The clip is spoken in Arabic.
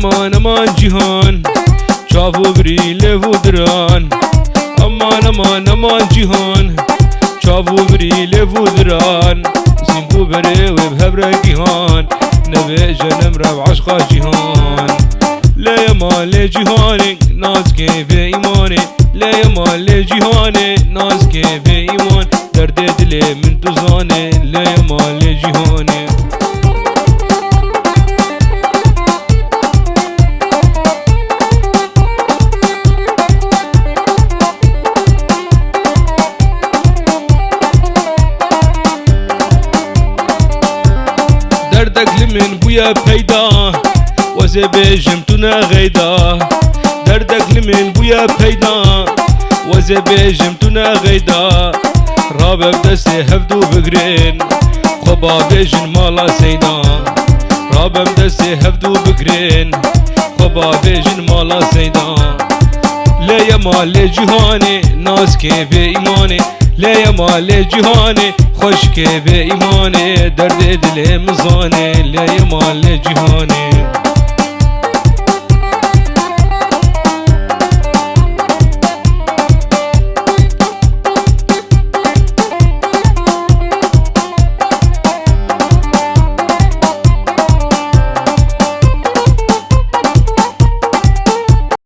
امان امان جیهان چاو بری لهو دران امان امان امان جیهان چاو بری لهو دران زنگو بره و بهبره جیهان نبی جنم رو عشقا جیهان لا مال جیهان ناز که به ایمان لا مال جیهان ناز که به ایمان درد دل من تو زانه لا مال جیهان دردك لمن بويا بيدا وزي بيجم تنا غيدا دردك لمن بويا بيدا وزي بيجم تنا غيدا رابع بدستي هفدو بقرين خبا بيجن مالا سيدا رابع بدستي هفدو بقرين خبا بيجن مالا سيدا لا يا مال جهاني ناس كي بإيماني لا يا مال جهاني خشك بإيماني درد دل مزاني لا يا مال جهاني